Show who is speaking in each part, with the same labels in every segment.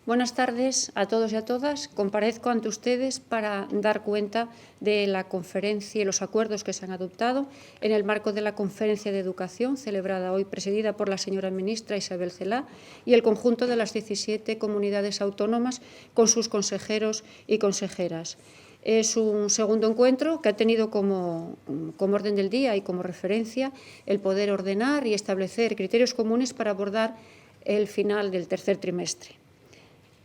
Speaker 1: Buenas tardes a todos y a todas. Comparezco ante ustedes para dar cuenta de la conferencia y los acuerdos que se han adoptado en el marco de la Conferencia de Educación, celebrada hoy, presidida por la señora ministra Isabel Celaá, y el conjunto de las 17 comunidades autónomas con sus consejeros y consejeras. Es un segundo encuentro que ha tenido como orden del día y como referencia el poder ordenar y establecer criterios comunes para abordar el final del tercer trimestre.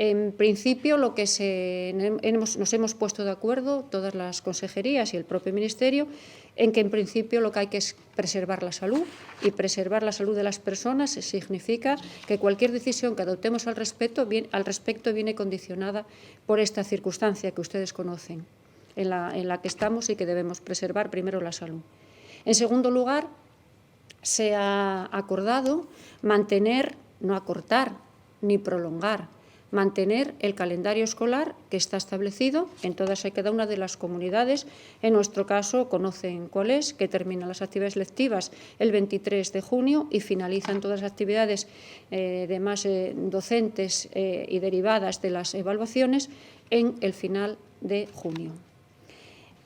Speaker 1: En principio, nos hemos puesto de acuerdo, todas las consejerías y el propio Ministerio, en que en principio lo que hay que es preservar la salud, y preservar la salud de las personas significa que cualquier decisión que adoptemos al respecto viene condicionada por esta circunstancia que ustedes conocen, en la que estamos y que debemos preservar primero la salud. En segundo lugar, se ha acordado mantener, no acortar ni prolongar, mantener el calendario escolar que está establecido en todas y cada una de las comunidades. En nuestro caso, conocen cuál es, que terminan las actividades lectivas el 23 de junio y finalizan todas las actividades docentes y derivadas de las evaluaciones en el final de junio.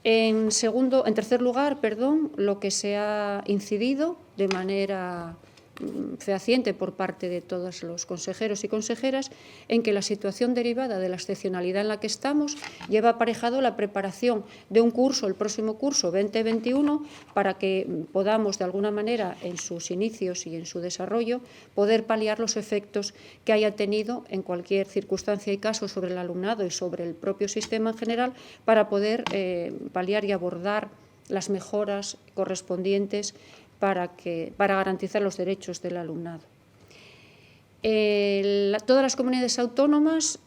Speaker 1: En tercer lugar, lo que se ha incidido de manera fehaciente por parte de todos los consejeros y consejeras en que la situación derivada de la excepcionalidad en la que estamos lleva aparejado la preparación de un curso, el próximo curso 2021, para que podamos de alguna manera en sus inicios y en su desarrollo poder paliar los efectos que haya tenido en cualquier circunstancia y caso sobre el alumnado y sobre el propio sistema en general, para poder paliar y abordar las mejoras correspondientes para garantizar los derechos del alumnado. Todas las comunidades autónomas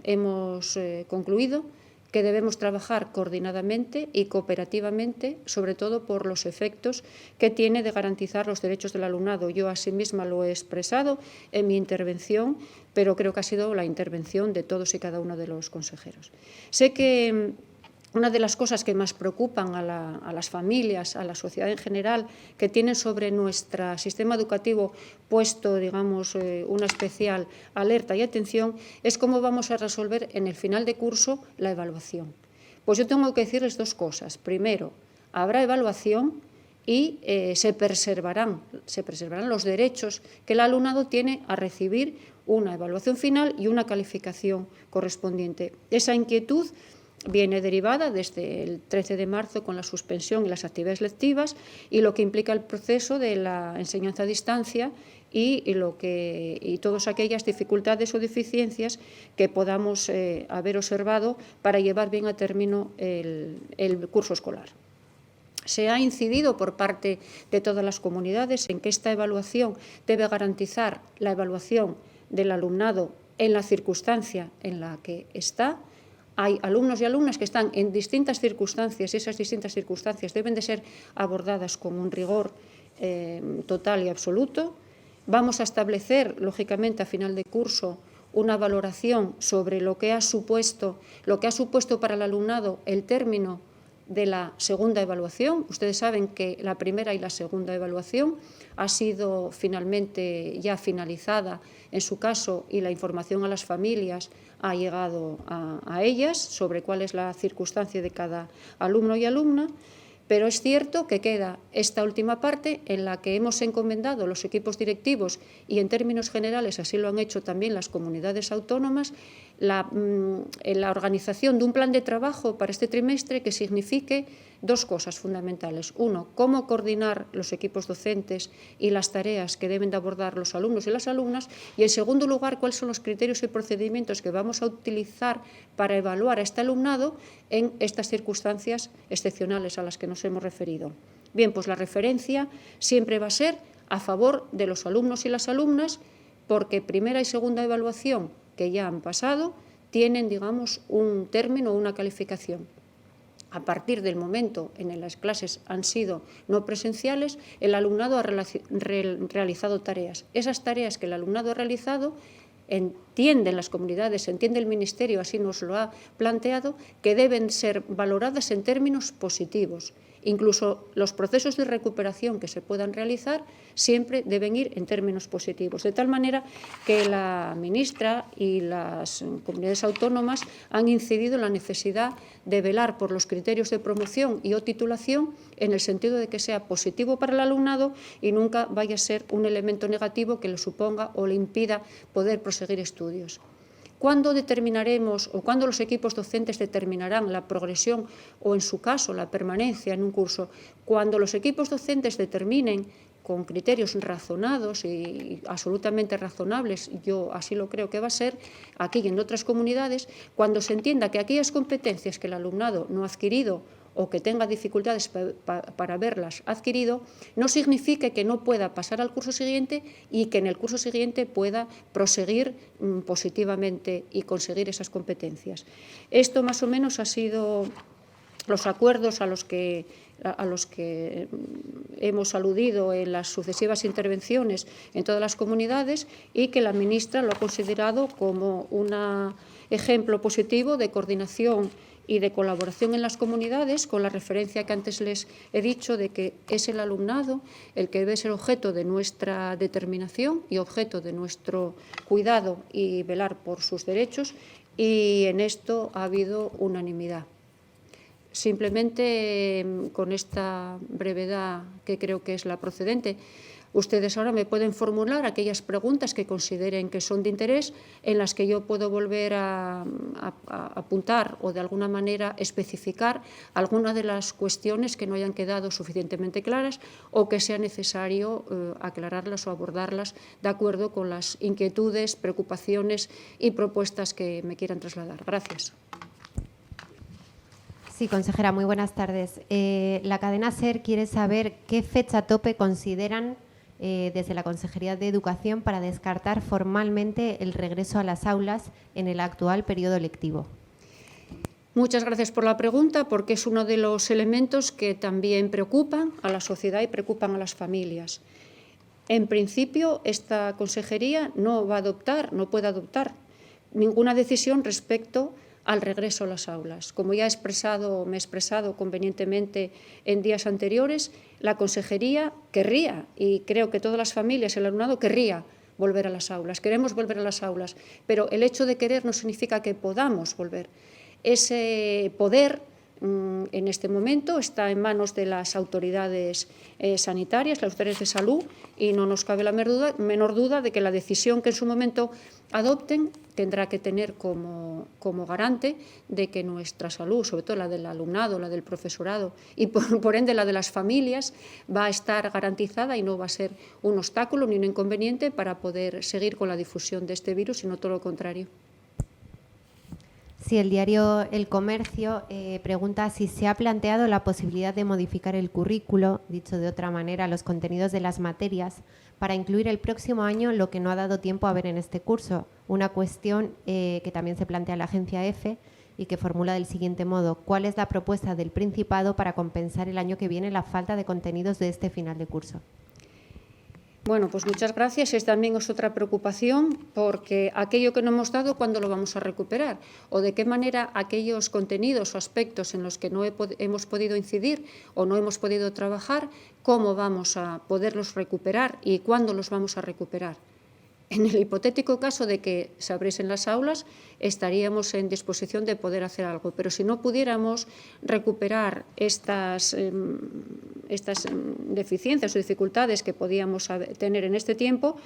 Speaker 1: hemos concluido que debemos trabajar coordinadamente y cooperativamente, sobre todo por los efectos que tiene de garantizar los derechos del alumnado. Yo así misma lo he expresado en mi intervención, pero creo que ha sido la intervención de todos y cada uno de los consejeros. Sé que una de las cosas que más preocupan a las familias, a la sociedad en general, que tienen sobre nuestro sistema educativo puesto, digamos, una especial alerta y atención, es cómo vamos a resolver en el final de curso la evaluación. Pues yo tengo que decirles dos cosas. Primero, habrá evaluación y se preservarán los derechos que el alumnado tiene a recibir una evaluación final y una calificación correspondiente. Esa inquietud viene derivada desde el 13 de marzo con la suspensión y las actividades lectivas y lo que implica el proceso de la enseñanza a distancia y todas aquellas dificultades o deficiencias que podamos haber observado para llevar bien a término el curso escolar. Se ha incidido por parte de todas las comunidades en que esta evaluación debe garantizar la evaluación del alumnado en la circunstancia en la que está. Hay alumnos y alumnas que están en distintas circunstancias y esas distintas circunstancias deben de ser abordadas con un rigor total y absoluto. Vamos a establecer, lógicamente, a final de curso, una valoración sobre lo que ha supuesto para el alumnado el término de la segunda evaluación. Ustedes saben que la primera y la segunda evaluación ha sido finalmente ya finalizada en su caso y la información a las familias ha llegado a ellas sobre cuál es la circunstancia de cada alumno y alumna, pero es cierto que queda esta última parte en la que hemos encomendado los equipos directivos y en términos generales así lo han hecho también las comunidades autónomas, la organización de un plan de trabajo para este trimestre que signifique dos cosas fundamentales. Uno, cómo coordinar los equipos docentes y las tareas que deben de abordar los alumnos y las alumnas, y en segundo lugar, cuáles son los criterios y procedimientos que vamos a utilizar para evaluar a este alumnado en estas circunstancias excepcionales a las que nos hemos referido. Bien, pues la referencia siempre va a ser a favor de los alumnos y las alumnas, porque primera y segunda evaluación que ya han pasado tienen, digamos, un término o una calificación. A partir del momento en que las clases han sido no presenciales, el alumnado ha realizado tareas. Esas tareas que el alumnado ha realizado entienden las comunidades, entiende el Ministerio, así nos lo ha planteado, que deben ser valoradas en términos positivos Incluso los procesos de recuperación que se puedan realizar siempre deben ir en términos positivos, de tal manera que la ministra y las comunidades autónomas han incidido en la necesidad de velar por los criterios de promoción y o titulación en el sentido de que sea positivo para el alumnado y nunca vaya a ser un elemento negativo que le suponga o le impida poder proseguir estudios. ¿Cuándo determinaremos o cuándo los equipos docentes determinarán la progresión o, en su caso, la permanencia en un curso? Cuando los equipos docentes determinen con criterios razonados y absolutamente razonables, yo así lo creo que va a ser, aquí y en otras comunidades, cuando se entienda que aquellas competencias que el alumnado no ha adquirido o que tenga dificultades para haberlas adquirido, no signifique que no pueda pasar al curso siguiente y que en el curso siguiente pueda proseguir positivamente y conseguir esas competencias. Esto más o menos ha sido los acuerdos a los que hemos aludido en las sucesivas intervenciones en todas las comunidades y que la ministra lo ha considerado como un ejemplo positivo de coordinación y de colaboración en las comunidades, con la referencia que antes les he dicho de que es el alumnado el que debe ser objeto de nuestra determinación y objeto de nuestro cuidado y velar por sus derechos, y en esto ha habido unanimidad. Simplemente con esta brevedad que creo que es la procedente, ustedes ahora me pueden formular aquellas preguntas que consideren que son de interés, en las que yo puedo volver a apuntar o de alguna manera especificar algunas de las cuestiones que no hayan quedado suficientemente claras o que sea necesario aclararlas o abordarlas de acuerdo con las inquietudes, preocupaciones y propuestas que me quieran trasladar. Gracias.
Speaker 2: Sí, consejera, muy buenas tardes. La cadena SER quiere saber qué fecha tope consideran desde la Consejería de Educación para descartar formalmente el regreso a las aulas en el actual periodo lectivo.
Speaker 1: Muchas gracias por la pregunta, porque es uno de los elementos que también preocupan a la sociedad y preocupan a las familias. En principio, esta consejería no va a adoptar, no puede adoptar ninguna decisión respecto al regreso a las aulas. Como ya me he expresado convenientemente en días anteriores, la consejería querría, y creo que todas las familias, el alumnado querría volver a las aulas, queremos volver a las aulas, pero el hecho de querer no significa que podamos volver. Ese poder en este momento está en manos de las autoridades sanitarias, las autoridades de salud, y no nos cabe la menor duda de que la decisión que en su momento adopten tendrá que tener como garante de que nuestra salud, sobre todo la del alumnado, la del profesorado y por ende la de las familias, va a estar garantizada y no va a ser un obstáculo ni un inconveniente para poder seguir con la difusión de este virus, sino todo lo contrario.
Speaker 2: Sí, el diario El Comercio pregunta si se ha planteado la posibilidad de modificar el currículo, dicho de otra manera, los contenidos de las materias, para incluir el próximo año lo que no ha dado tiempo a ver en este curso. Una cuestión que también se plantea la agencia EFE y que formula del siguiente modo: ¿cuál es la propuesta del Principado para compensar el año que viene la falta de contenidos de este final de curso?
Speaker 1: Bueno, pues muchas gracias. También es otra preocupación, porque aquello que no hemos dado, ¿cuándo lo vamos a recuperar? ¿O de qué manera aquellos contenidos o aspectos en los que no hemos podido incidir o no hemos podido trabajar, cómo vamos a poderlos recuperar y cuándo los vamos a recuperar? En el hipotético caso de que se abriesen las aulas, estaríamos en disposición de poder hacer algo, pero si no pudiéramos recuperar estas deficiencias o dificultades que podíamos tener en este tiempo,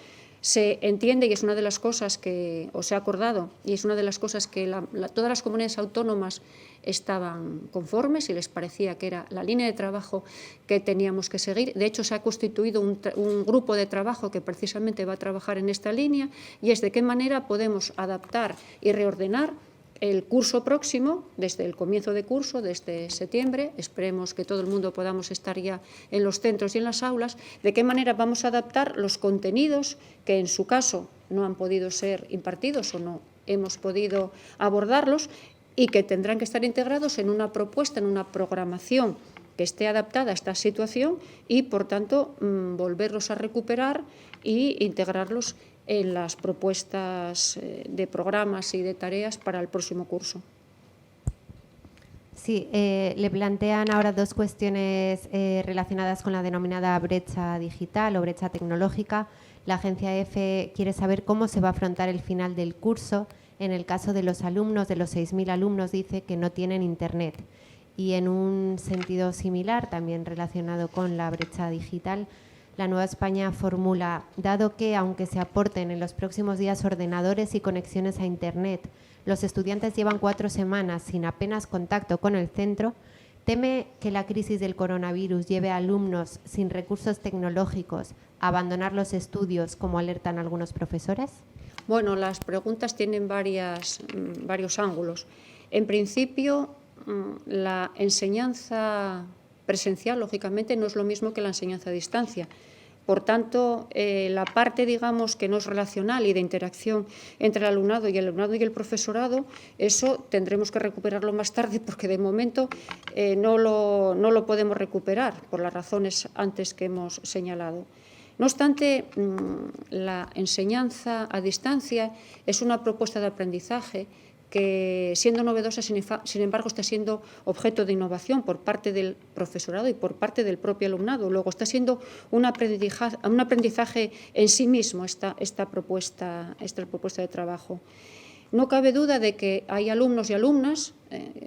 Speaker 1: se entiende, y es una de las cosas que se ha acordado, y es una de las cosas que todas las comunidades autónomas estaban conformes y les parecía que era la línea de trabajo que teníamos que seguir. De hecho, se ha constituido un grupo de trabajo que precisamente va a trabajar en esta línea, y es de qué manera podemos adaptar y reordenar el curso próximo, desde el comienzo de curso, desde septiembre. Esperemos que todo el mundo podamos estar ya en los centros y en las aulas. De qué manera vamos a adaptar los contenidos que en su caso no han podido ser impartidos o no hemos podido abordarlos, y que tendrán que estar integrados en una propuesta, en una programación que esté adaptada a esta situación y, por tanto, volverlos a recuperar e integrarlos en las propuestas de programas y de tareas para el próximo curso.
Speaker 2: Sí, le plantean ahora dos cuestiones relacionadas con la denominada brecha digital o brecha tecnológica. La agencia EFE quiere saber cómo se va a afrontar el final del curso en el caso de los alumnos, de los 6.000 alumnos, dice, que no tienen internet. Y en un sentido similar, también relacionado con la brecha digital, la Nueva España formula, dado que, aunque se aporten en los próximos días ordenadores y conexiones a internet, los estudiantes llevan 4 semanas sin apenas contacto con el centro, ¿teme que la crisis del coronavirus lleve a alumnos sin recursos tecnológicos a abandonar los estudios, como alertan algunos profesores?
Speaker 1: Bueno, las preguntas tienen varios ángulos. En principio, la enseñanza presencial, lógicamente, no es lo mismo que la enseñanza a distancia. Por tanto, la parte, digamos, que no es relacional y de interacción entre el alumnado y el profesorado, eso tendremos que recuperarlo más tarde porque de momento no lo podemos recuperar por las razones antes que hemos señalado. No obstante, la enseñanza a distancia es una propuesta de aprendizaje que, siendo novedosa, sin embargo, está siendo objeto de innovación por parte del profesorado y por parte del propio alumnado. Luego, está siendo un aprendizaje en sí mismo esta propuesta de trabajo. No cabe duda de que hay alumnos y alumnas,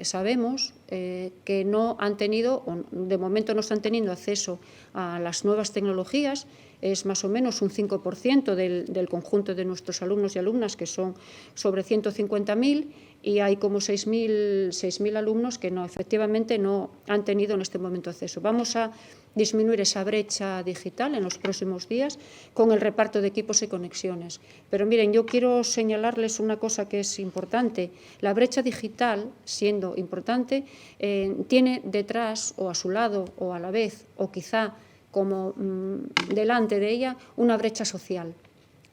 Speaker 1: sabemos, que no han tenido, o de momento no están teniendo acceso a las nuevas tecnologías. Es más o menos un 5% del conjunto de nuestros alumnos y alumnas, que son sobre 150.000, y hay como 6.000 alumnos que efectivamente no han tenido en este momento acceso. Vamos a disminuir esa brecha digital en los próximos días con el reparto de equipos y conexiones. Pero miren, yo quiero señalarles una cosa que es importante. La brecha digital, siendo importante, tiene detrás o a su lado o a la vez o quizá como delante de ella una brecha social.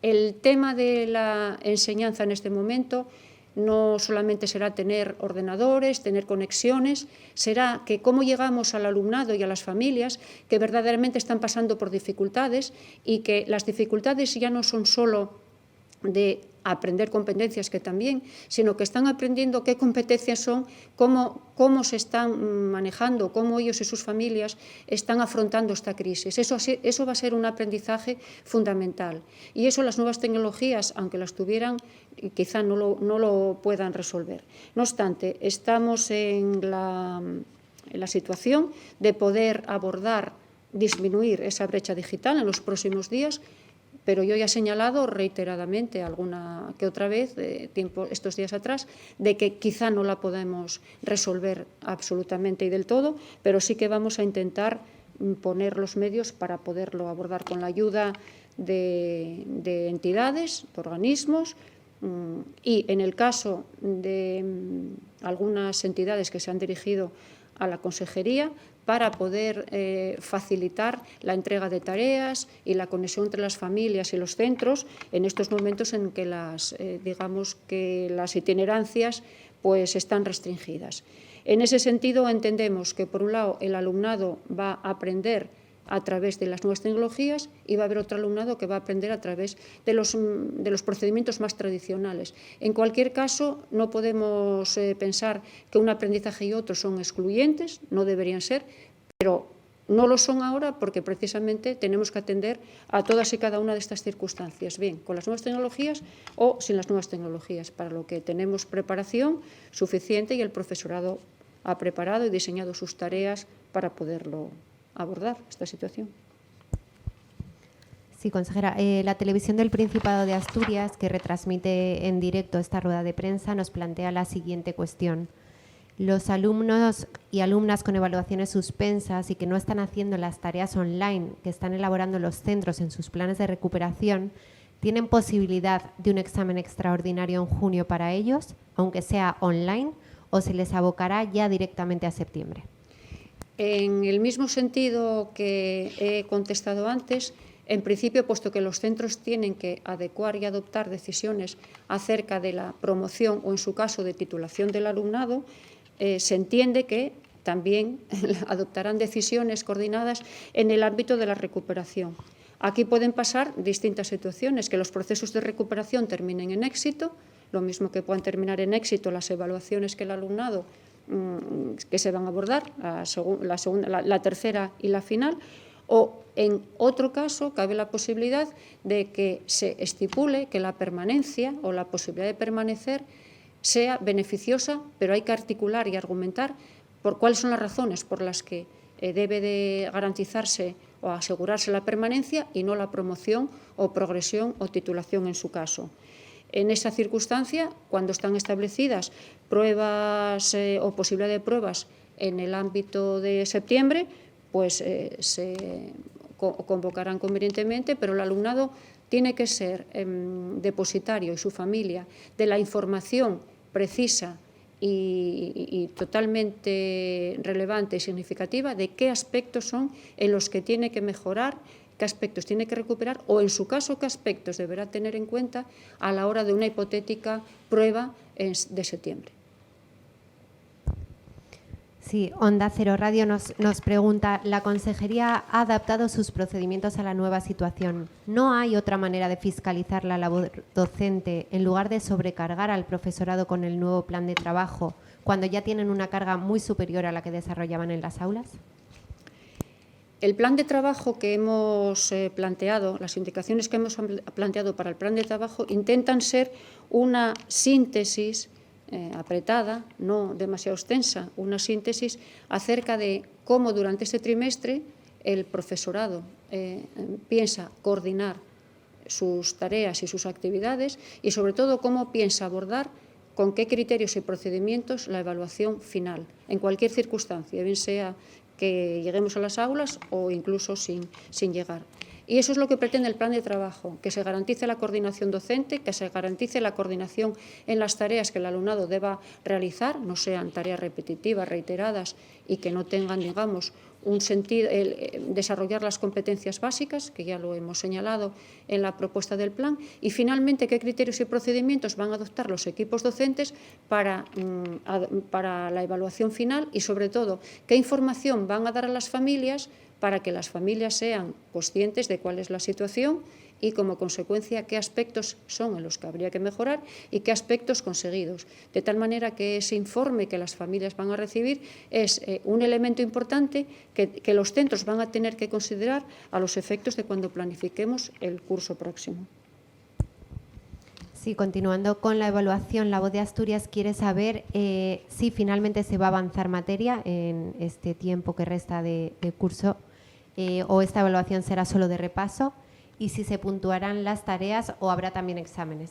Speaker 1: El tema de la enseñanza en este momento no solamente será tener ordenadores, tener conexiones, será que cómo llegamos al alumnado y a las familias que verdaderamente están pasando por dificultades y que las dificultades ya no son solo de aprender competencias, que también, sino que están aprendiendo qué competencias son, cómo se están manejando, cómo ellos y sus familias están afrontando esta crisis. Eso va a ser un aprendizaje fundamental. Y eso las nuevas tecnologías, aunque las tuvieran, quizá no lo puedan resolver. No obstante, estamos en la situación de poder abordar, disminuir esa brecha digital en los próximos días, pero yo ya he señalado reiteradamente alguna que otra vez, estos días atrás, de que quizá no la podemos resolver absolutamente y del todo, pero sí que vamos a intentar poner los medios para poderlo abordar con la ayuda de entidades, de organismos, y en el caso de algunas entidades que se han dirigido a la consejería, para poder facilitar la entrega de tareas y la conexión entre las familias y los centros en estos momentos en que digamos que las itinerancias pues están restringidas. En ese sentido, entendemos que, por un lado, el alumnado va a aprender a través de las nuevas tecnologías y va a haber otro alumnado que va a aprender a través de los procedimientos más tradicionales. En cualquier caso, no podemos pensar que un aprendizaje y otro son excluyentes, no deberían ser, pero no lo son ahora porque precisamente tenemos que atender a todas y cada una de estas circunstancias, bien con las nuevas tecnologías o sin las nuevas tecnologías, para lo que tenemos preparación suficiente y el profesorado ha preparado y diseñado sus tareas para poderlo abordar esta situación.
Speaker 2: Sí, consejera. La televisión del Principado de Asturias, que retransmite en directo esta rueda de prensa, nos plantea la siguiente cuestión. Los alumnos y alumnas con evaluaciones suspensas y que no están haciendo las tareas online que están elaborando los centros en sus planes de recuperación, ¿tienen posibilidad de un examen extraordinario en junio para ellos, aunque sea online, o se les abocará ya directamente a septiembre?
Speaker 1: En el mismo sentido que he contestado antes, en principio, puesto que los centros tienen que adecuar y adoptar decisiones acerca de la promoción o, en su caso, de titulación del alumnado, se entiende que también adoptarán decisiones coordinadas en el ámbito de la recuperación. Aquí pueden pasar distintas situaciones, que los procesos de recuperación terminen en éxito, lo mismo que puedan terminar en éxito las evaluaciones que el alumnado que se van a abordar, la tercera y la final, o en otro caso cabe la posibilidad de que se estipule que la permanencia o la posibilidad de permanecer sea beneficiosa, pero hay que articular y argumentar por cuáles son las razones por las que debe de garantizarse o asegurarse la permanencia y no la promoción o progresión o titulación en su caso. En esa circunstancia, cuando están establecidas pruebas o posibilidad de pruebas en el ámbito de septiembre, pues se convocarán convenientemente, pero el alumnado tiene que ser depositario y su familia de la información precisa y totalmente relevante y significativa de qué aspectos son en los que tiene que mejorar, qué aspectos tiene que recuperar o, en su caso, qué aspectos deberá tener en cuenta a la hora de una hipotética prueba de septiembre.
Speaker 2: Sí, Onda Cero Radio nos pregunta, la Consejería ha adaptado sus procedimientos a la nueva situación. ¿No hay otra manera de fiscalizar la labor docente en lugar de sobrecargar al profesorado con el nuevo plan de trabajo cuando ya tienen una carga muy superior a la que desarrollaban en las aulas?
Speaker 1: El plan de trabajo que hemos planteado, las indicaciones que hemos planteado para el plan de trabajo intentan ser una síntesis apretada, no demasiado extensa, una síntesis acerca de cómo durante este trimestre el profesorado piensa coordinar sus tareas y sus actividades y, sobre todo, cómo piensa abordar con qué criterios y procedimientos la evaluación final, en cualquier circunstancia, bien sea que lleguemos a las aulas o incluso sin llegar. Y eso es lo que pretende el plan de trabajo, que se garantice la coordinación docente, que se garantice la coordinación en las tareas que el alumnado deba realizar, no sean tareas repetitivas, reiteradas y que no tengan, digamos, un sentido, desarrollar las competencias básicas, que ya lo hemos señalado en la propuesta del plan, y finalmente qué criterios y procedimientos van a adoptar los equipos docentes para la evaluación final y, sobre todo, qué información van a dar a las familias para que las familias sean conscientes de cuál es la situación y, como consecuencia, qué aspectos son en los que habría que mejorar y qué aspectos conseguidos. De tal manera que ese informe que las familias van a recibir es un elemento importante que los centros van a tener que considerar a los efectos de cuando planifiquemos el curso próximo.
Speaker 2: Sí, continuando con la evaluación, La Voz de Asturias quiere saber si finalmente se va a avanzar materia en este tiempo que resta de curso o esta evaluación será solo de repaso y si se puntuarán las tareas o habrá también exámenes.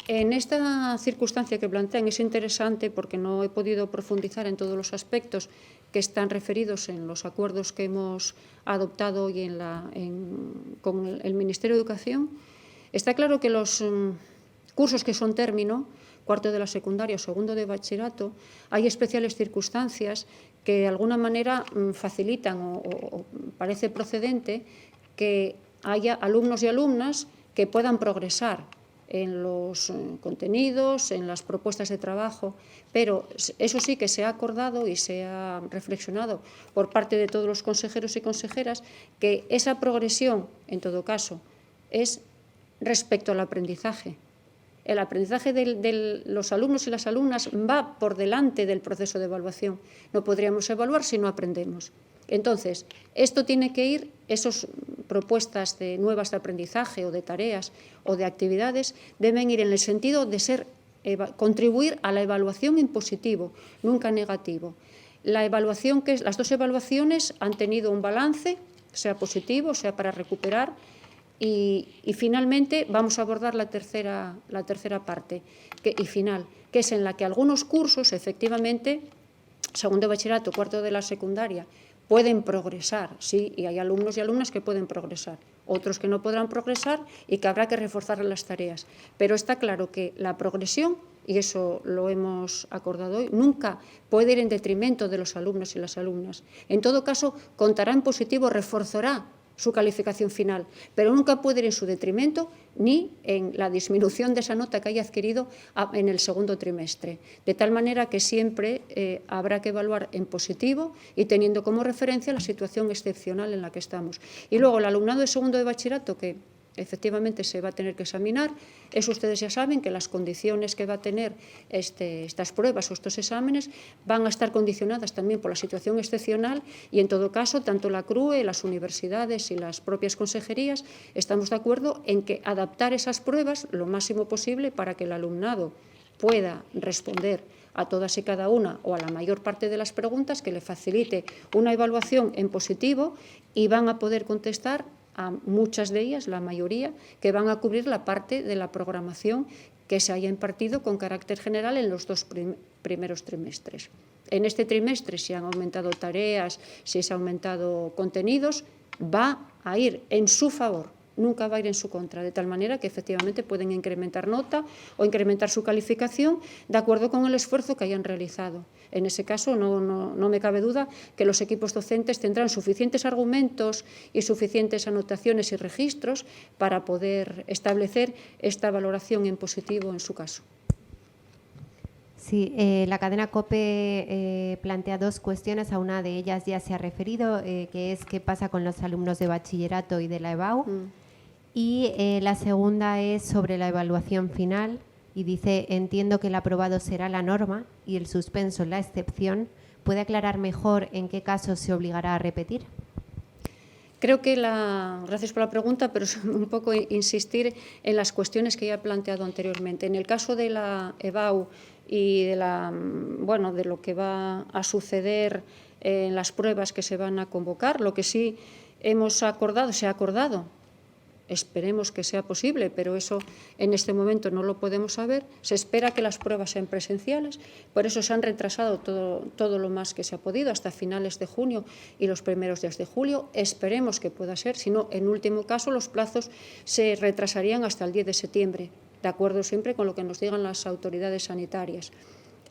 Speaker 1: En esta circunstancia que plantean es interesante porque no he podido profundizar en todos los aspectos que están referidos en los acuerdos que hemos adoptado hoy con el Ministerio de Educación. Está claro que los cursos que son término, cuarto de la secundaria o segundo de bachillerato, hay especiales circunstancias que de alguna manera facilitan o parece procedente que haya alumnos y alumnas que puedan progresar en los contenidos, en las propuestas de trabajo, pero eso sí que se ha acordado y se ha reflexionado por parte de todos los consejeros y consejeras que esa progresión, en todo caso, es respecto al aprendizaje. El aprendizaje de los alumnos y las alumnas va por delante del proceso de evaluación. No podríamos evaluar si no aprendemos. Entonces, esto tiene que ir, esas propuestas de nuevas de aprendizaje o de tareas o de actividades deben ir en el sentido de contribuir a la evaluación en positivo, nunca negativo. Las dos evaluaciones han tenido un balance, sea positivo, sea para recuperar. Y finalmente vamos a abordar la tercera parte y final, que es en la que algunos cursos, efectivamente, segundo de bachillerato, cuarto de la secundaria, pueden progresar, sí, y hay alumnos y alumnas que pueden progresar, otros que no podrán progresar y que habrá que reforzar las tareas. Pero está claro que la progresión, y eso lo hemos acordado hoy, nunca puede ir en detrimento de los alumnos y las alumnas. En todo caso, contará en positivo, reforzará su calificación final, pero nunca puede ir en su detrimento ni en la disminución de esa nota que haya adquirido en el segundo trimestre. De tal manera que siempre habrá que evaluar en positivo y teniendo como referencia la situación excepcional en la que estamos. Y luego el alumnado de segundo de bachillerato, que efectivamente se va a tener que examinar. Eso ustedes ya saben que las condiciones que va a tener estas pruebas o estos exámenes van a estar condicionadas también por la situación excepcional y, en todo caso, tanto la CRUE, las universidades y las propias consejerías estamos de acuerdo en que adaptar esas pruebas lo máximo posible para que el alumnado pueda responder a todas y cada una o a la mayor parte de las preguntas, que le facilite una evaluación en positivo, y van a poder contestar a muchas de ellas, la mayoría, que van a cubrir la parte de la programación que se haya impartido con carácter general en los 2 primeros trimestres. En este trimestre, si han aumentado tareas, si se han aumentado contenidos, va a ir en su favor, nunca va a ir en su contra, de tal manera que efectivamente pueden incrementar nota o incrementar su calificación de acuerdo con el esfuerzo que hayan realizado. En ese caso no me cabe duda que los equipos docentes tendrán suficientes argumentos y suficientes anotaciones y registros para poder establecer esta valoración en positivo en su caso.
Speaker 2: Sí, la cadena COPE plantea 2 cuestiones, a una de ellas ya se ha referido, que es qué pasa con los alumnos de bachillerato y de la EBAU. Y la segunda es sobre la evaluación final y dice, entiendo que el aprobado será la norma y el suspenso la excepción. ¿Puede aclarar mejor en qué casos se obligará a repetir?
Speaker 1: Creo que gracias por la pregunta, pero es un poco insistir en las cuestiones que ya he planteado anteriormente. En el caso de la EBAU y de lo que va a suceder en las pruebas que se van a convocar, lo que sí se ha acordado, esperemos que sea posible, pero eso en este momento no lo podemos saber. Se espera que las pruebas sean presenciales, por eso se han retrasado todo lo más que se ha podido hasta finales de junio y los primeros días de julio. Esperemos que pueda ser, si no, en último caso, los plazos se retrasarían hasta el 10 de septiembre, de acuerdo siempre con lo que nos digan las autoridades sanitarias.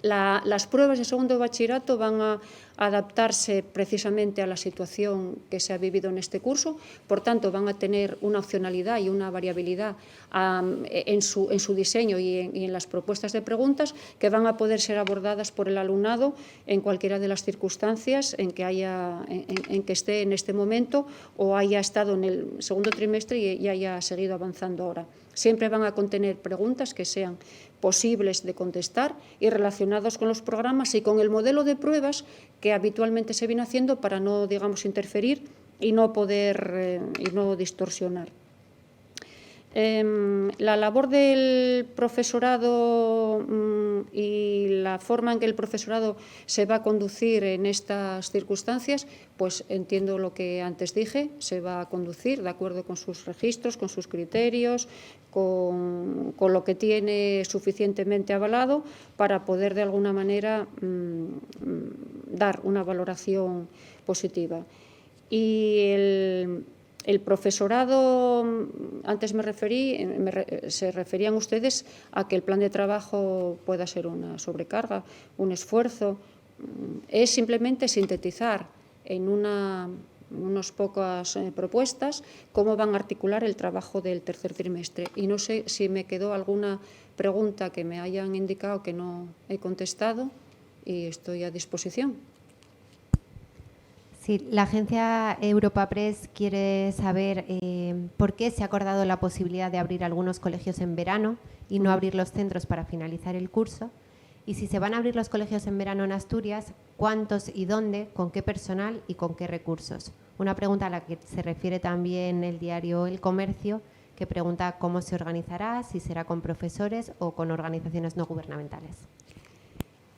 Speaker 1: Las pruebas de segundo de bachillerato van a adaptarse precisamente a la situación que se ha vivido en este curso, por tanto van a tener una opcionalidad y una variabilidad en su diseño y en las propuestas de preguntas que van a poder ser abordadas por el alumnado en cualquiera de las circunstancias en que esté en este momento o haya estado en el segundo trimestre y haya seguido avanzando ahora. Siempre van a contener preguntas que sean posibles de contestar y relacionados con los programas y con el modelo de pruebas que habitualmente se viene haciendo para no, interferir y no distorsionar. La labor del profesorado y la forma en que el profesorado se va a conducir en estas circunstancias, pues entiendo lo que antes dije, se va a conducir de acuerdo con sus registros, con sus criterios, con lo que tiene suficientemente avalado para poder de alguna manera dar una valoración positiva. Y el profesorado, antes se referían ustedes a que el plan de trabajo pueda ser una sobrecarga, un esfuerzo. Es simplemente sintetizar en unas pocas propuestas cómo van a articular el trabajo del tercer trimestre. Y no sé si me quedó alguna pregunta que me hayan indicado que no he contestado y estoy a disposición.
Speaker 2: Sí, la agencia Europa Press quiere saber por qué se ha acordado la posibilidad de abrir algunos colegios en verano y no abrir los centros para finalizar el curso. Y si se van a abrir los colegios en verano en Asturias, ¿cuántos y dónde, con qué personal y con qué recursos? Una pregunta a la que se refiere también el diario El Comercio, que pregunta cómo se organizará, si será con profesores o con organizaciones no gubernamentales.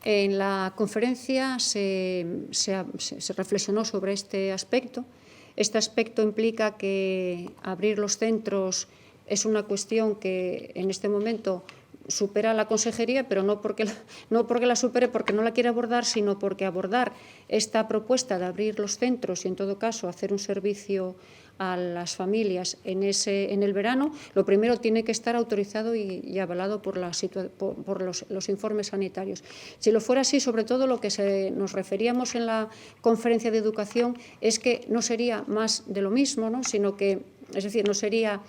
Speaker 1: En la conferencia se reflexionó sobre este aspecto. Este aspecto implica que abrir los centros es una cuestión que en este momento supera la consejería, pero no porque la supere, porque no la quiere abordar, sino porque abordar esta propuesta de abrir los centros y, en todo caso, hacer un servicio a las familias en el verano, lo primero tiene que estar autorizado y avalado por los informes sanitarios. Si lo fuera así, sobre todo lo que nos referíamos en la conferencia de educación es que no sería más de lo mismo, ¿no? Sino que es decir, no sería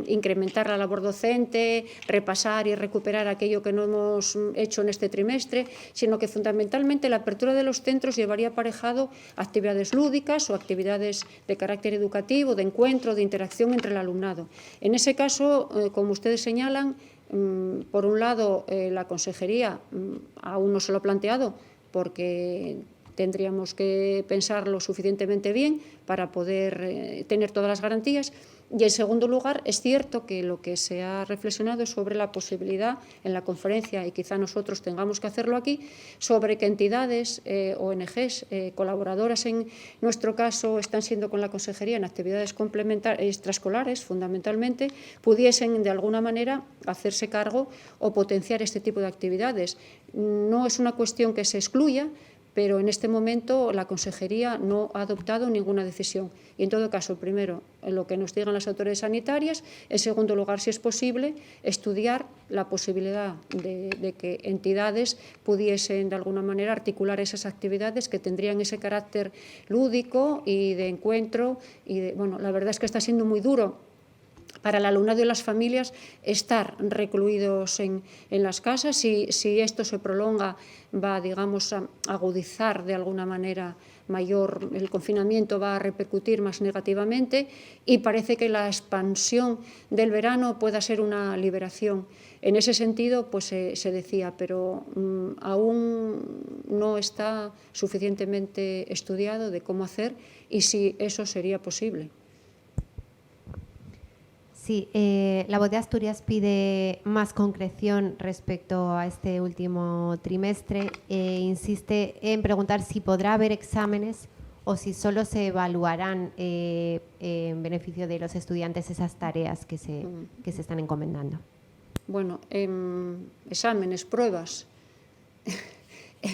Speaker 1: incrementar la labor docente, repasar y recuperar aquello que no hemos hecho en este trimestre, sino que fundamentalmente la apertura de los centros llevaría aparejado actividades lúdicas o actividades de carácter educativo, de encuentro, de interacción entre el alumnado. En ese caso, como ustedes señalan, por un lado, la consejería aún no se lo ha planteado porque tendríamos que pensarlo suficientemente bien para poder tener todas las garantías. Y, en segundo lugar, es cierto que lo que se ha reflexionado es sobre la posibilidad en la conferencia, y quizá nosotros tengamos que hacerlo aquí, sobre que entidades, ONGs, colaboradoras en nuestro caso, están siendo con la consejería en actividades complementarias, extraescolares, fundamentalmente, pudiesen de alguna manera hacerse cargo o potenciar este tipo de actividades. No es una cuestión que se excluya, pero en este momento la consejería no ha adoptado ninguna decisión. Y, en todo caso, primero, lo que nos digan las autoridades sanitarias, en segundo lugar, si es posible, estudiar la posibilidad de que entidades pudiesen, de alguna manera, articular esas actividades que tendrían ese carácter lúdico y de encuentro. Bueno, la verdad es que está siendo muy duro para el alumnado y las familias estar recluidos en las casas. Si esto se prolonga, va, digamos, a agudizar de alguna manera mayor, el confinamiento va a repercutir más negativamente, y parece que la expansión del verano pueda ser una liberación. En ese sentido, pues se decía, pero aún no está suficientemente estudiado de cómo hacer y si eso sería posible.
Speaker 2: Sí, la Voz de Asturias pide más concreción respecto a este último trimestre e insiste en preguntar si podrá haber exámenes o si solo se evaluarán en beneficio de los estudiantes esas tareas que se están encomendando.
Speaker 1: Bueno, exámenes, pruebas.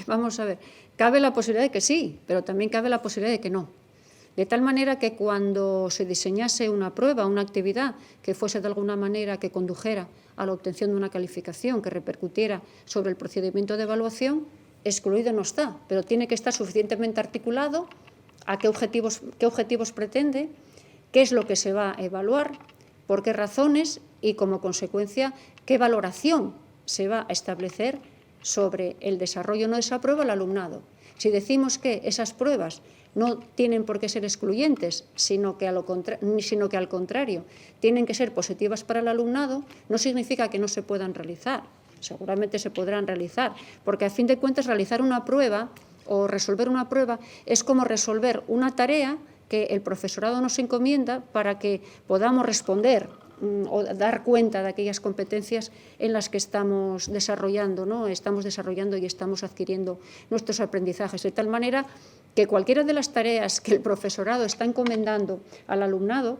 Speaker 1: Vamos a ver, cabe la posibilidad de que sí, pero también cabe la posibilidad de que no. De tal manera que cuando se diseñase una prueba, una actividad que fuese de alguna manera que condujera a la obtención de una calificación que repercutiera sobre el procedimiento de evaluación, excluido no está, pero tiene que estar suficientemente articulado a qué objetivos pretende, qué es lo que se va a evaluar, por qué razones y, como consecuencia, qué valoración se va a establecer sobre el desarrollo no de esa prueba al alumnado. Si decimos que esas pruebas no tienen por qué ser excluyentes, sino que al contrario tienen que ser positivas para el alumnado, no significa que no se puedan realizar. Seguramente se podrán realizar, porque a fin de cuentas realizar una prueba o resolver una prueba es como resolver una tarea que el profesorado nos encomienda para que podamos responder o dar cuenta de aquellas competencias en las que estamos desarrollando, ¿no? Estamos desarrollando y estamos adquiriendo nuestros aprendizajes, de tal manera que cualquiera de las tareas que el profesorado está encomendando al alumnado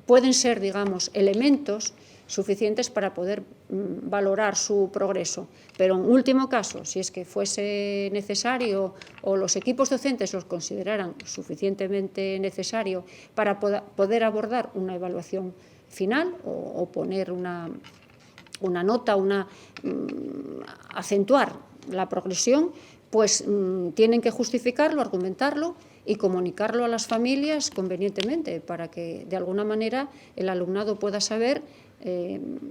Speaker 1: pueden ser, digamos, elementos suficientes para poder valorar su progreso. Pero, en último caso, si es que fuese necesario o los equipos docentes los consideraran suficientemente necesario para poder abordar una evaluación final o poner una nota, acentuar la progresión, pues tienen que justificarlo, argumentarlo y comunicarlo a las familias convenientemente para que, de alguna manera, el alumnado pueda saber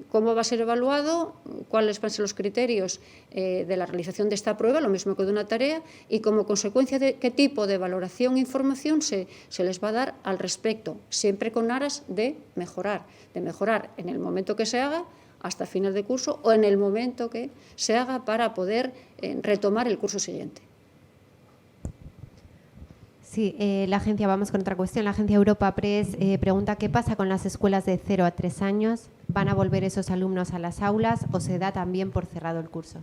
Speaker 1: cómo va a ser evaluado, cuáles van a ser los criterios de la realización de esta prueba, lo mismo que de una tarea, y como consecuencia de qué tipo de valoración e información se les va a dar al respecto, siempre con aras de mejorar en el momento que se haga hasta final de curso o en el momento que se haga para poder retomar el curso siguiente.
Speaker 2: Sí, vamos con otra cuestión. La agencia Europa Press pregunta qué pasa con las escuelas de 0 a 3 años. ¿Van a volver esos alumnos a las aulas o se da también por cerrado el curso?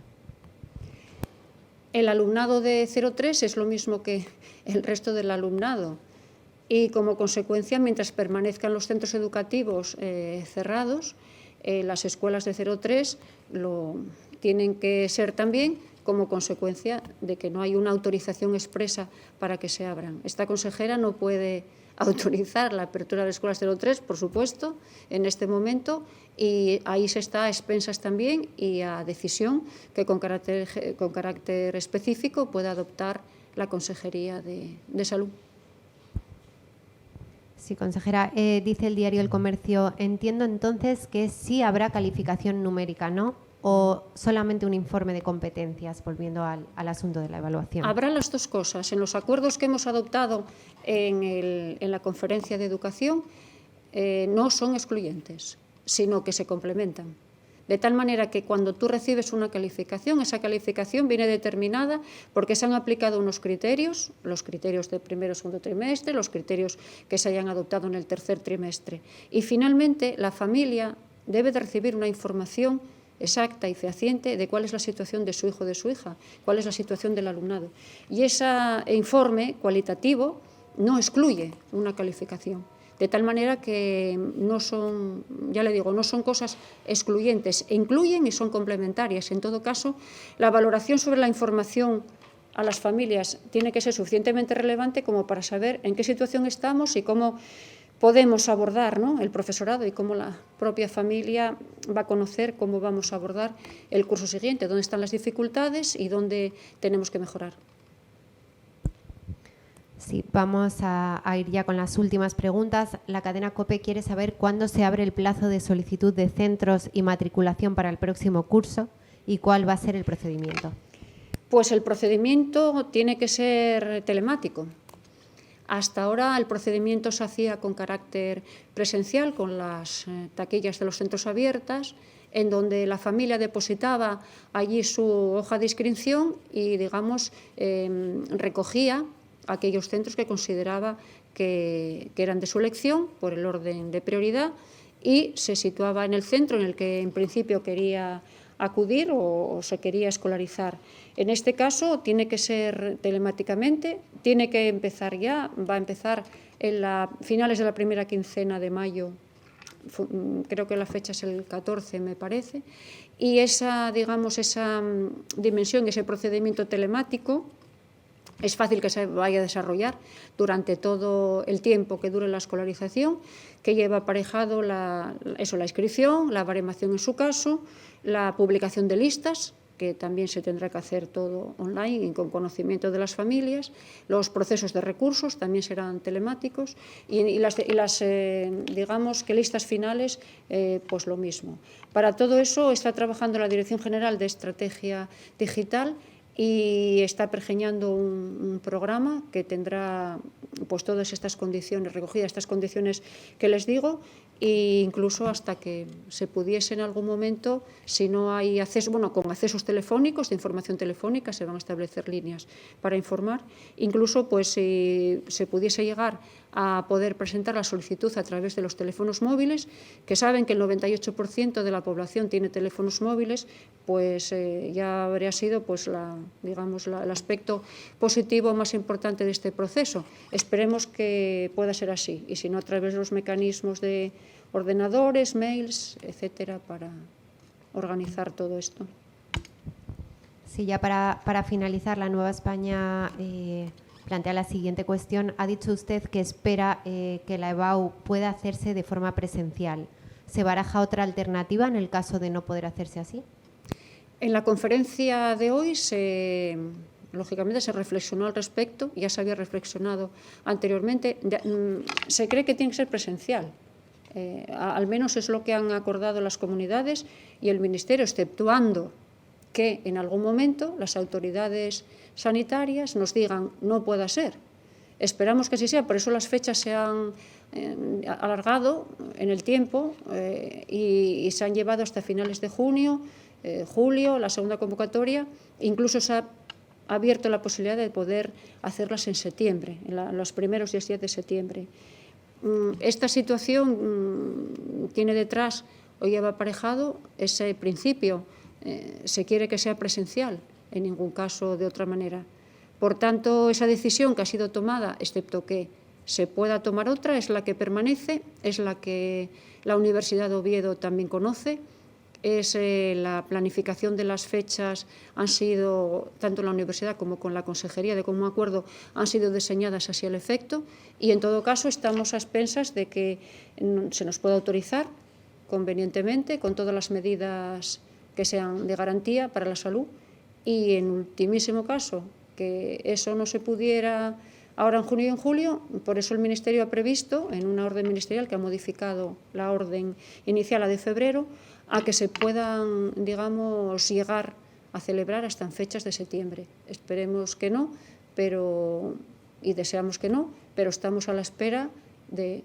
Speaker 1: El alumnado de 0-3 es lo mismo que el resto del alumnado y, como consecuencia, mientras permanezcan los centros educativos cerrados, las escuelas de 0-3 lo tienen que ser también, como consecuencia de que no hay una autorización expresa para que se abran. Esta consejera no puede autorizar la apertura de escuelas 0-3, por supuesto, en este momento, y ahí se está a expensas también y a decisión que con carácter específico pueda adoptar la Consejería de Salud.
Speaker 2: Sí, consejera. Dice el diario El Comercio, entiendo entonces que sí habrá calificación numérica, ¿no? ¿O solamente un informe de competencias, volviendo al asunto de la evaluación?
Speaker 1: Habrá las dos cosas. En los acuerdos que hemos adoptado en la Conferencia de Educación no son excluyentes, sino que se complementan. De tal manera que cuando tú recibes una calificación, esa calificación viene determinada porque se han aplicado unos criterios, los criterios de primero y segundo trimestre, los criterios que se hayan adoptado en el tercer trimestre. Y finalmente la familia debe de recibir una información exacta y fehaciente de cuál es la situación de su hijo o de su hija, cuál es la situación del alumnado. Y ese informe cualitativo no excluye una calificación. De tal manera que no son, ya le digo, no son cosas excluyentes, incluyen y son complementarias. En todo caso, la valoración sobre la información a las familias tiene que ser suficientemente relevante como para saber en qué situación estamos y cómo podemos abordar, ¿no?, el profesorado y cómo la propia familia va a conocer cómo vamos a abordar el curso siguiente, dónde están las dificultades y dónde tenemos que mejorar.
Speaker 2: Sí, vamos a ir ya con las últimas preguntas. La cadena COPE quiere saber cuándo se abre el plazo de solicitud de centros y matriculación para el próximo curso y cuál va a ser el procedimiento.
Speaker 1: Pues el procedimiento tiene que ser telemático. Hasta ahora el procedimiento se hacía con carácter presencial, con las taquillas de los centros abiertas, en donde la familia depositaba allí su hoja de inscripción y, digamos, recogía aquellos centros que consideraba que eran de su elección por el orden de prioridad y se situaba en el centro en el que en principio quería acudir o se quería escolarizar. En este caso tiene que ser telemáticamente, tiene que empezar ya, va a empezar en finales de la primera quincena de mayo, creo que la fecha es el 14, me parece, y esa, digamos, esa dimensión, ese procedimiento telemático, es fácil que se vaya a desarrollar durante todo el tiempo que dure la escolarización, que lleva aparejado la inscripción, la baremación en su caso, la publicación de listas, que también se tendrá que hacer todo online y con conocimiento de las familias, los procesos de recursos también serán telemáticos y las digamos que listas finales, pues lo mismo. Para todo eso está trabajando la Dirección General de Estrategia Digital y está pergeñando un programa que tendrá pues todas estas condiciones recogidas, estas condiciones que les digo, e incluso hasta que se pudiese en algún momento, si no hay acceso, bueno, con accesos telefónicos, de información telefónica, se van a establecer líneas para informar, incluso pues si se pudiese llegar a poder presentar la solicitud a través de los teléfonos móviles, que saben que el 98% de la población tiene teléfonos móviles, pues ya habría sido pues digamos, el aspecto positivo más importante de este proceso. Esperemos que pueda ser así, y si no, a través de los mecanismos de ordenadores, mails, etcétera, para organizar todo esto.
Speaker 2: Sí, ya para finalizar, la Nueva España plantea la siguiente cuestión. Ha dicho usted que espera que la EBAU pueda hacerse de forma presencial. ¿Se baraja otra alternativa en el caso de no poder hacerse así?
Speaker 1: En la conferencia de hoy lógicamente se reflexionó al respecto, ya se había reflexionado anteriormente, se cree que tiene que ser presencial, al menos es lo que han acordado las comunidades y el Ministerio, exceptuando que en algún momento las autoridades sanitarias nos digan no pueda ser. Esperamos que así sea, por eso las fechas se han alargado en el tiempo y se han llevado hasta finales de junio, julio, la segunda convocatoria, incluso se ha abierto la posibilidad de poder hacerlas en septiembre, en los primeros 10 días de septiembre. Esta situación tiene detrás, o lleva aparejado, ese principio, se quiere que sea presencial, en ningún caso de otra manera. Por tanto, esa decisión que ha sido tomada, excepto que se pueda tomar otra, es la que permanece, es la que la Universidad de Oviedo también conoce, es la planificación de las fechas han sido, tanto en la universidad como con la Consejería de Común Acuerdo, han sido diseñadas hacia el efecto y en todo caso estamos a expensas de que se nos pueda autorizar convenientemente con todas las medidas que sean de garantía para la salud y en ultimísimo caso que eso no se pudiera ahora en junio y en julio. Por eso el Ministerio ha previsto, en una orden ministerial que ha modificado la orden inicial, la de febrero, a que se puedan, digamos, llegar a celebrar hasta en fechas de septiembre. Esperemos que no, y deseamos que no, pero estamos a la espera de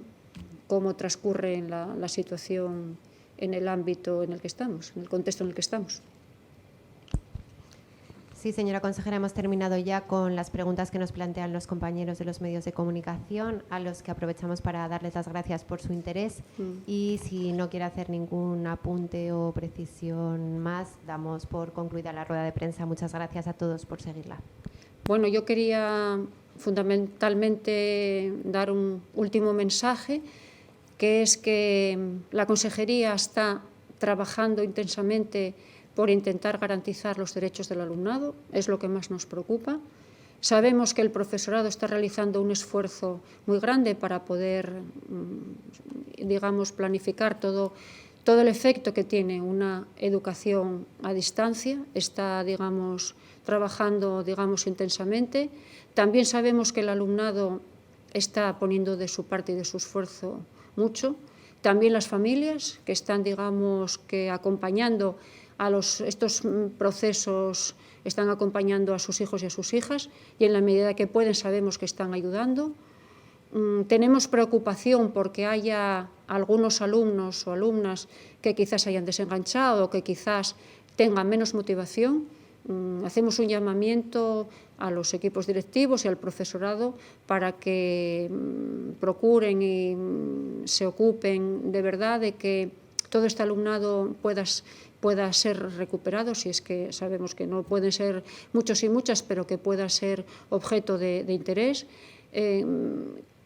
Speaker 1: cómo transcurre la situación en el ámbito en el que estamos, en el contexto en el que estamos.
Speaker 2: Sí, señora consejera, hemos terminado ya con las preguntas que nos plantean los compañeros de los medios de comunicación, a los que aprovechamos para darles las gracias por su interés. Y si no quiere hacer ningún apunte o precisión más, damos por concluida la rueda de prensa. Muchas gracias a todos por seguirla.
Speaker 1: Bueno, yo quería fundamentalmente dar un último mensaje, que es que la Consejería está trabajando intensamente por intentar garantizar los derechos del alumnado, es lo que más nos preocupa. Sabemos que el profesorado está realizando un esfuerzo muy grande para poder, digamos, planificar todo el efecto que tiene una educación a distancia. Está, digamos, trabajando, digamos, intensamente. También sabemos que el alumnado está poniendo de su parte y de su esfuerzo mucho. También las familias que están, digamos, que acompañando a estos procesos, están acompañando a sus hijos y a sus hijas, y en la medida que pueden sabemos que están ayudando. Tenemos preocupación porque haya algunos alumnos o alumnas que quizás hayan desenganchado o que quizás tengan menos motivación. Hacemos un llamamiento a los equipos directivos y al profesorado para que procuren y se ocupen de verdad de que todo este alumnado pueda ser recuperado, si es que sabemos que no pueden ser muchos y muchas, pero que pueda ser objeto de interés.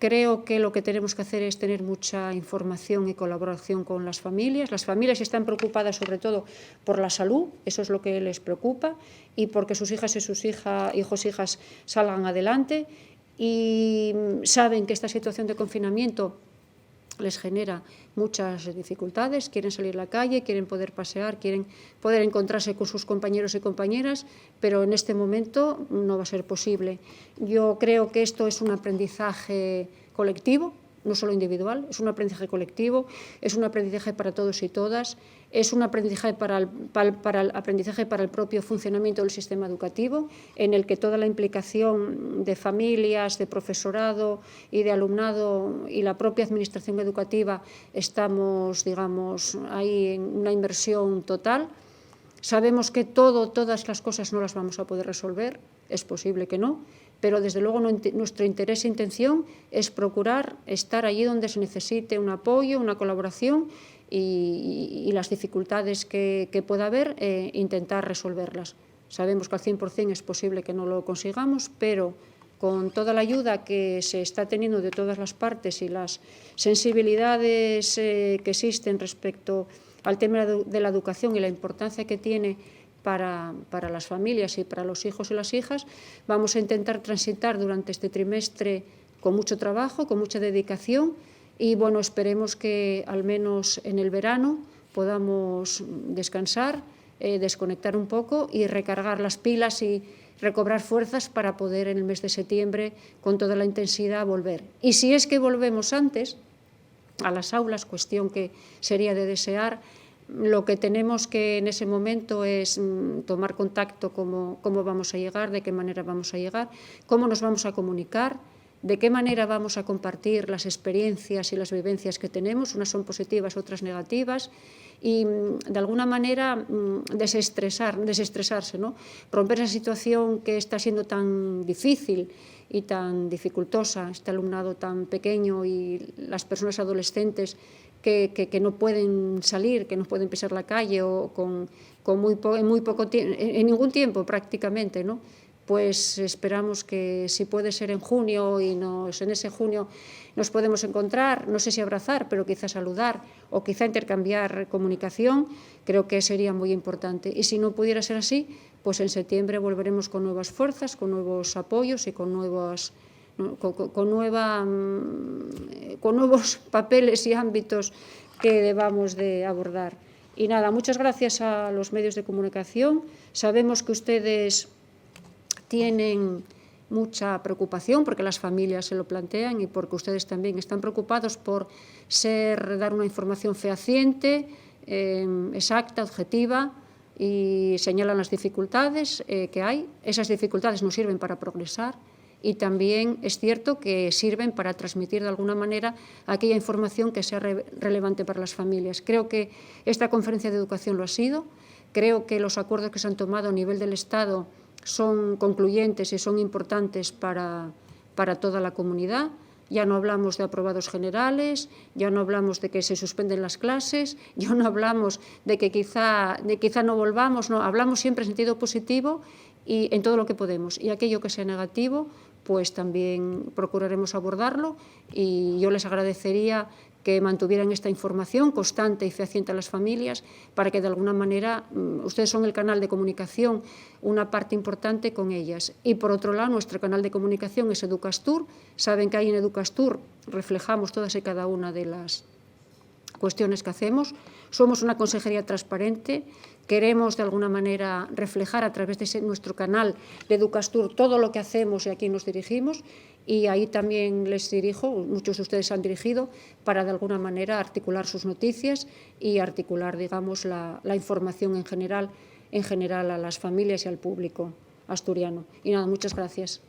Speaker 1: Creo que lo que tenemos que hacer es tener mucha información y colaboración con las familias. Las familias están preocupadas sobre todo por la salud, eso es lo que les preocupa, y porque sus hijas y sus hijos e hijas salgan adelante, y saben que esta situación de confinamiento les genera muchas dificultades, quieren salir a la calle, quieren poder pasear, quieren poder encontrarse con sus compañeros y compañeras, pero en este momento no va a ser posible. Yo creo que esto es un aprendizaje colectivo, no solo individual, es un aprendizaje colectivo, es un aprendizaje para todos y todas, es un aprendizaje para el propio funcionamiento del sistema educativo, en el que toda la implicación de familias, de profesorado y de alumnado y la propia administración educativa estamos, digamos, ahí en una inversión total. Sabemos que todas las cosas no las vamos a poder resolver, es posible que no, pero desde luego nuestro interés e intención es procurar estar allí donde se necesite un apoyo, una colaboración y las dificultades que pueda haber, intentar resolverlas. Sabemos que al 100% es posible que no lo consigamos, pero con toda la ayuda que se está teniendo de todas las partes y las sensibilidades que existen respecto al tema de la educación y la importancia que tiene para las familias y para los hijos y las hijas, vamos a intentar transitar durante este trimestre con mucho trabajo, con mucha dedicación, y bueno, esperemos que al menos en el verano podamos descansar, desconectar un poco y recargar las pilas y recobrar fuerzas para poder en el mes de septiembre con toda la intensidad volver. Y si es que volvemos antes a las aulas, cuestión que sería de desear, lo que tenemos que en ese momento es tomar contacto, cómo vamos a llegar, de qué manera vamos a llegar, cómo nos vamos a comunicar, de qué manera vamos a compartir las experiencias y las vivencias que tenemos, unas son positivas, otras negativas, y de alguna manera desestresarse, ¿no? Romper esa situación que está siendo tan difícil y tan dificultosa, este alumnado tan pequeño y las personas adolescentes que no pueden salir, que no pueden pisar la calle o en muy poco tiempo, en ningún tiempo prácticamente, ¿no? Pues esperamos que si puede ser en junio y en ese junio nos podemos encontrar, no sé si abrazar, pero quizá saludar o quizá intercambiar comunicación, creo que sería muy importante. Y si no pudiera ser así, pues en septiembre volveremos con nuevas fuerzas, con nuevos apoyos y con nuevos papeles y ámbitos que debamos de abordar. Y nada, muchas gracias a los medios de comunicación. Sabemos que ustedes tienen mucha preocupación porque las familias se lo plantean y porque ustedes también están preocupados por dar una información fehaciente, exacta, objetiva, y señalan las dificultades que hay. Esas dificultades nos sirven para progresar y también es cierto que sirven para transmitir de alguna manera aquella información que sea relevante para las familias. Creo que esta conferencia de educación lo ha sido. Creo que los acuerdos que se han tomado a nivel del Estado son concluyentes y son importantes para toda la comunidad. Ya no hablamos de aprobados generales, ya no hablamos de que se suspenden las clases, ya no hablamos de que quizá no volvamos, no, hablamos siempre en sentido positivo y en todo lo que podemos. Y aquello que sea negativo, pues también procuraremos abordarlo, y yo les agradecería que mantuvieran esta información constante y fehaciente a las familias para que de alguna manera ustedes son el canal de comunicación, una parte importante con ellas. Y por otro lado, nuestro canal de comunicación es Educastur. Saben que ahí en Educastur reflejamos todas y cada una de las cuestiones que hacemos. Somos una consejería transparente, queremos de alguna manera reflejar a través de nuestro canal de Educastur todo lo que hacemos y a quién nos dirigimos, y ahí también les dirijo, muchos de ustedes han dirigido, para de alguna manera articular sus noticias y articular, digamos, la información en general a las familias y al público asturiano. Y nada, muchas gracias.